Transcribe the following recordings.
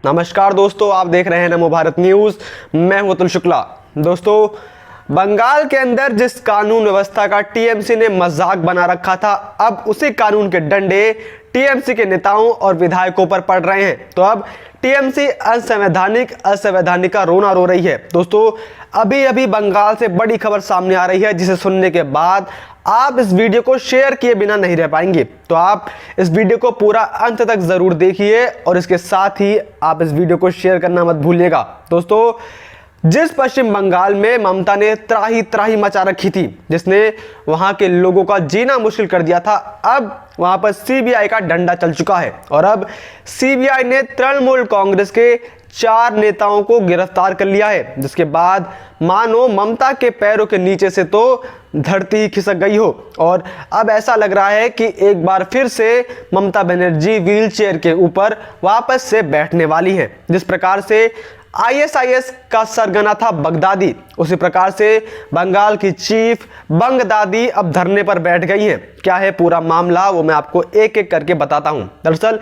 नमस्कार दोस्तों, आप देख रहे हैं नमो भारत न्यूज़। मैं हूं अतुल शुक्ला। दोस्तों, बंगाल के अंदर जिस कानून व्यवस्था का टीएमसी ने मजाक बना रखा था, अब उसी कानून के डंडे टीएमसी के नेताओं और विधायकों पर पड़ रहे हैं। तो अब टीएमसी असंवैधानिक का रोना रो रही है। दोस्तों, अभी अभी बंगाल से बड़ी खबर सामने आ रही है, जिसे सुनने के बाद आप इस वीडियो को शेयर किए बिना नहीं रह पाएंगे। तो आप इस वीडियो को पूरा अंत तक जरूर देखिए और इसके साथ ही आप इस वीडियो को शेयर करना मत भूलिएगा। दोस्तों, जिस पश्चिम बंगाल में ममता ने त्राही त्राही मचा रखी थी, जिसने वहां के लोगों का जीना मुश्किल कर दिया था, अब वहां पर सीबीआई का डंडा चल चुका है और अब सीबीआई ने तृणमूल कांग्रेस के 4 नेताओं को गिरफ्तार कर लिया है, जिसके बाद मानो ममता के पैरों के नीचे से तो धरती ही खिसक गई हो और अब ऐसा लग रहा है कि एक बार फिर से ममता बनर्जी व्हीलचेयर के ऊपर वापस से बैठने वाली है। जिस प्रकार से आईएसआईएस का सरगना था बगदादी, उसी प्रकार से बंगाल की चीफ बंगदादी अब धरने पर बैठ गई है। क्या है पूरा मामला, वो मैं आपको एक एक करके बताता हूं। दरअसल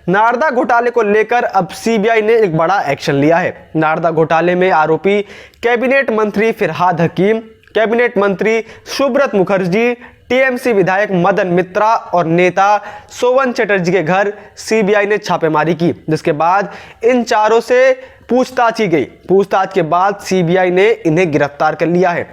नारदा घोटाले को लेकर अब सीबीआई ने एक बड़ा एक्शन लिया है। नारदा घोटाले में आरोपी कैबिनेट मंत्री फिरहाद हकीम, कैबिनेट मंत्री सुब्रत मुखर्जी, टीएमसी विधायक मदन मित्रा और नेता सोवन चटर्जी के घर सीबीआई ने छापेमारी की, जिसके बाद इन चारों से पूछताछ की गई। पूछताछ के बाद सीबीआई ने इन्हें गिरफ्तार कर लिया है।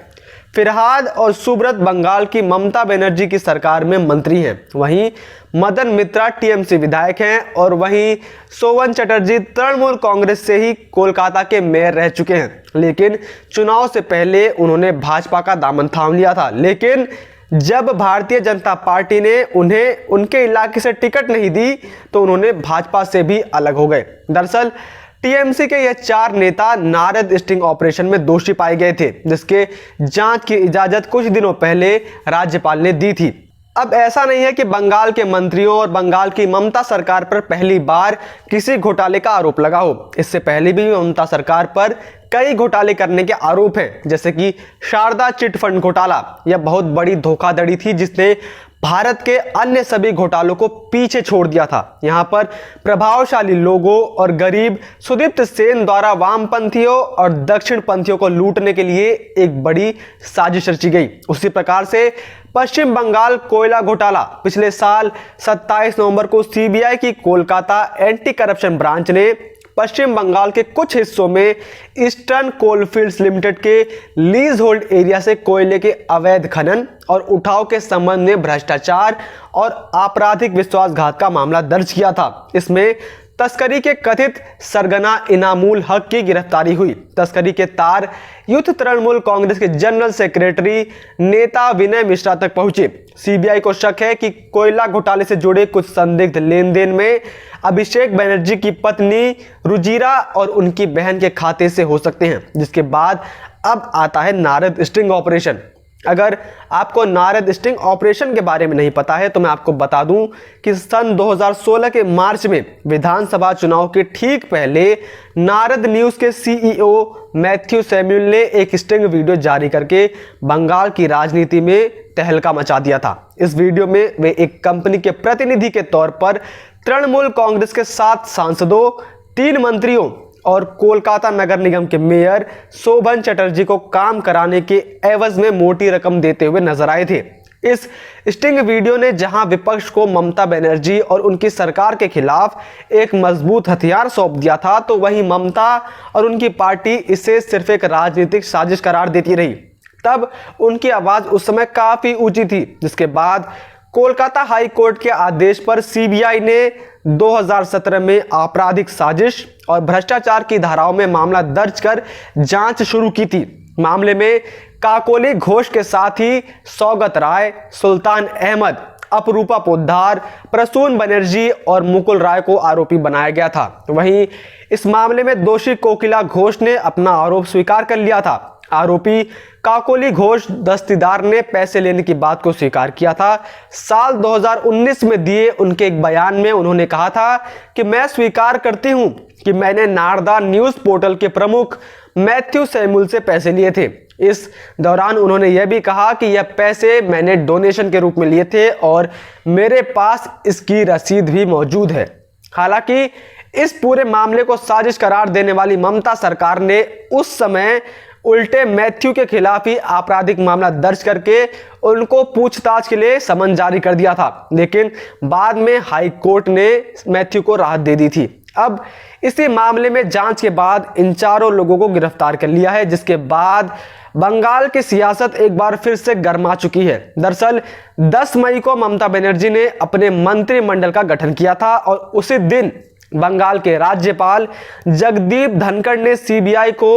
फिरहाद और सुब्रत बंगाल की ममता बनर्जी की सरकार में मंत्री हैं, वहीं मदन मित्रा टीएमसी विधायक हैं और वहीं सोवन चटर्जी तृणमूल कांग्रेस से ही कोलकाता के मेयर रह चुके हैं। लेकिन चुनाव से पहले उन्होंने भाजपा का दामन थाम लिया था, लेकिन जब भारतीय जनता पार्टी ने उन्हें उनके इलाके से टिकट नहीं दी तो उन्होंने भाजपा से भी अलग हो गए। दरअसल टीएमसी के ये 4 नेता नारद स्टिंग ऑपरेशन में दोषी पाए गए थे, जिसके जांच की इजाजत कुछ दिनों पहले राज्यपाल ने दी थी। अब ऐसा नहीं है कि बंगाल के मंत्रियों और बंगाल की ममता सरकार पर पहली बार किसी घोटाले का आरोप लगा हो। इससे पहले भी ममता सरकार पर कई घोटाले करने के आरोप हैं, जैसे कि शारदा चिट फंड घोटाला। यह बहुत बड़ी धोखाधड़ी थी जिसने भारत के अन्य सभी घोटालों को पीछे छोड़ दिया था। यहां पर प्रभावशाली लोगों और गरीब सुदीप्त सेन द्वारा वामपंथियों और दक्षिणपंथियों को लूटने के लिए एक बड़ी साजिश रची गई। उसी प्रकार से पश्चिम बंगाल कोयला घोटाला, पिछले साल 27 नवंबर को सीबीआई की कोलकाता एंटी करप्शन ब्रांच ने पश्चिम बंगाल के कुछ हिस्सों में ईस्टर्न कोलफील्ड्स लिमिटेड के लीज होल्ड एरिया से कोयले के अवैध खनन और उठाव के संबंध में भ्रष्टाचार और आपराधिक विश्वासघात का मामला दर्ज किया था। इसमें तस्करी के कथित सरगना इनामुल हक की गिरफ्तारी हुई। तस्करी के तार यूथ तृणमूल कांग्रेस के जनरल सेक्रेटरी नेता विनय मिश्रा तक पहुंचे। सीबीआई को शक है कि कोयला घोटाले से जुड़े कुछ संदिग्ध लेन देन में अभिषेक बनर्जी की पत्नी रुजिरा और उनकी बहन के खाते से हो सकते हैं, जिसके बाद अब आता है नारद स्टिंग ऑपरेशन। अगर आपको नारद स्टिंग ऑपरेशन के बारे में नहीं पता है तो मैं आपको बता दूं कि सन 2016 के मार्च में विधानसभा चुनाव के ठीक पहले नारद न्यूज के सीईओ मैथ्यू सैमुअल ने एक स्टिंग वीडियो जारी करके बंगाल की राजनीति में तहलका मचा दिया था। इस वीडियो में वे एक कंपनी के प्रतिनिधि के तौर पर तृणमूल कांग्रेस के 7 सांसदों, 3 मंत्रियों और कोलकाता नगर निगम के मेयर शोभन चटर्जी को काम कराने के एवज में मोटी रकम देते हुए नजर आए थे। इस स्टिंग वीडियो ने जहां विपक्ष को ममता बनर्जी और उनकी सरकार के खिलाफ एक मजबूत हथियार सौंप दिया था, तो वहीं ममता और उनकी पार्टी इसे सिर्फ एक राजनीतिक साजिश करार देती रही। तब उनकी आवाज उस समय काफी ऊंची थी, जिसके बाद कोलकाता हाई कोर्ट के आदेश पर सीबीआई ने 2017 में आपराधिक साजिश और भ्रष्टाचार की धाराओं में मामला दर्ज कर जांच शुरू की थी। मामले में काकोली घोष के साथ ही सौगत राय, सुल्तान अहमद, अपरूपा पोद्दार, प्रसून बनर्जी और मुकुल राय को आरोपी बनाया गया था। वहीं इस मामले में दोषी कोकिला घोष ने अपना आरोप स्वीकार कर लिया था। आरोपी काकोली घोष दस्तीदार ने पैसे लेने की बात को स्वीकार किया था। साल 2019 में दिए उनके एक बयान में उन्होंने कहा था कि मैं स्वीकार करती हूं कि मैंने नारदा न्यूज पोर्टल के प्रमुख मैथ्यू सैमुअल से पैसे लिए थे। इस दौरान उन्होंने यह भी कहा कि यह पैसे मैंने डोनेशन के रूप में लिए थे और मेरे पास इसकी रसीद भी मौजूद है। हालांकि इस पूरे मामले को साजिश करार देने वाली ममता सरकार ने उस समय उल्टे मैथ्यू के खिलाफ ही आपराधिक मामला दर्ज करके उनको पूछताछ के लिए समन जारी कर दिया था, लेकिन बाद में हाई कोर्ट ने मैथ्यू को राहत दे दी थी। अब इसी मामले में जांच के बाद इन चारों लोगों को गिरफ्तार कर लिया है, जिसके बाद बंगाल की सियासत एक बार फिर से गर्मा चुकी है। दरअसल 10 मई को ममता बनर्जी ने अपने मंत्रिमंडल का गठन किया था और उसी दिन बंगाल के राज्यपाल जगदीप धनखड़ ने सीबीआई को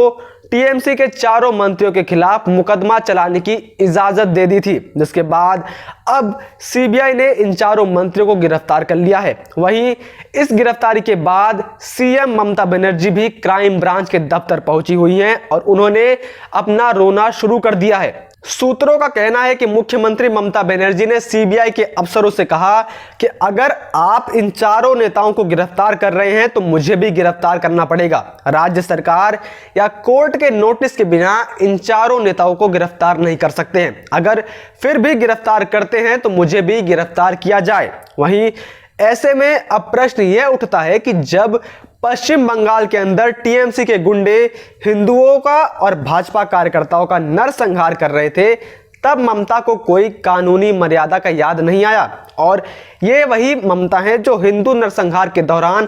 टीएमसी के चारों मंत्रियों के खिलाफ मुकदमा चलाने की इजाजत दे दी थी, जिसके बाद अब सीबीआई ने इन चारों मंत्रियों को गिरफ्तार कर लिया है। वहीं इस गिरफ्तारी के बाद सीएम ममता बनर्जी भी क्राइम ब्रांच के दफ्तर पहुंची हुई हैं और उन्होंने अपना रोना शुरू कर दिया है। सूत्रों का कहना है कि मुख्यमंत्री ममता बनर्जी ने सीबीआई के अफसरों से कहा कि अगर आप इन चारों नेताओं को गिरफ्तार कर रहे हैं तो मुझे भी गिरफ्तार करना पड़ेगा। राज्य सरकार या कोर्ट के नोटिस के बिना इन चारों नेताओं को गिरफ्तार नहीं कर सकते हैं। अगर फिर भी गिरफ्तार करते हैं तो मुझे भी गिरफ्तार किया जाए। वहीं ऐसे में अब प्रश्न यह उठता है कि जब पश्चिम बंगाल के अंदर टीएमसी के गुंडे हिंदुओं का और भाजपा कार्यकर्ताओं का नरसंहार कर रहे थे, तब ममता को कोई कानूनी मर्यादा का याद नहीं आया। और ये वही ममता है जो हिंदू नरसंहार के दौरान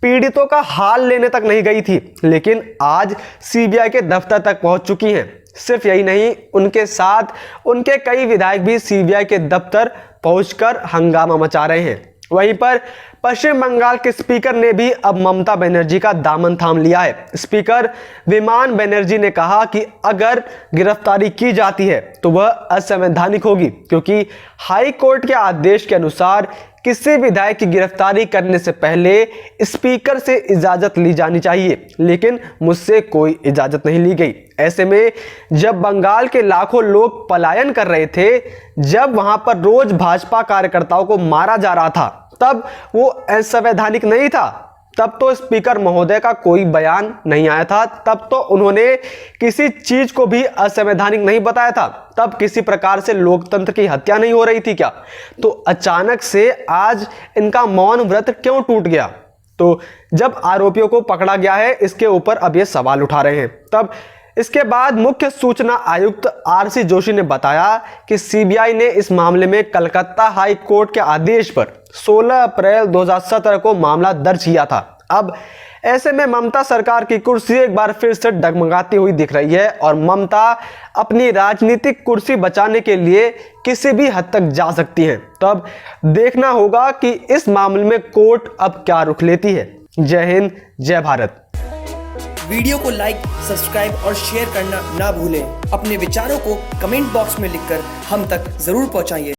पीड़ितों का हाल लेने तक नहीं गई थी, लेकिन आज सीबीआई के दफ्तर तक पहुंच चुकी हैं। सिर्फ यही नहीं, उनके साथ उनके कई विधायक भी सीबीआई के दफ्तर पहुंचकर हंगामा मचा रहे हैं। वहीं पर पश्चिम बंगाल के स्पीकर ने भी अब ममता बनर्जी का दामन थाम लिया है। स्पीकर विमान बनर्जी ने कहा कि अगर गिरफ्तारी की जाती है तो वह असंवैधानिक होगी, क्योंकि हाई कोर्ट के आदेश के अनुसार किसी विधायक की गिरफ्तारी करने से पहले स्पीकर से इजाजत ली जानी चाहिए, लेकिन मुझसे कोई इजाजत नहीं ली गई। ऐसे में जब बंगाल के लाखों लोग पलायन कर रहे थे, जब वहां पर रोज भाजपा कार्यकर्ताओं को मारा जा रहा था, तब वो असंवैधानिक नहीं था। तब तो स्पीकर महोदय का कोई बयान नहीं आया था, तब तो उन्होंने किसी चीज को भी असंवैधानिक नहीं बताया था, तब किसी प्रकार से लोकतंत्र की हत्या नहीं हो रही थी क्या? तो अचानक से आज इनका मौन व्रत क्यों टूट गया? तो जब आरोपियों को पकड़ा गया है, इसके ऊपर अब ये सवाल उठा रहे हैं। तब इसके बाद मुख्य सूचना आयुक्त आरसी जोशी ने बताया कि सीबीआई ने इस मामले में कलकत्ता हाई कोर्ट के आदेश पर 16 अप्रैल 2017 को मामला दर्ज किया था। अब ऐसे में ममता सरकार की कुर्सी एक बार फिर से डगमगाती हुई दिख रही है और ममता अपनी राजनीतिक कुर्सी बचाने के लिए किसी भी हद तक जा सकती हैं। तो अब देखना होगा कि इस मामले में कोर्ट अब क्या रुख लेती है। जय हिंद, जय भारत। वीडियो को लाइक, सब्सक्राइब और शेयर करना ना भूलें। अपने विचारों को कमेंट बॉक्स में लिखकर हम तक जरूर पहुंचाइए।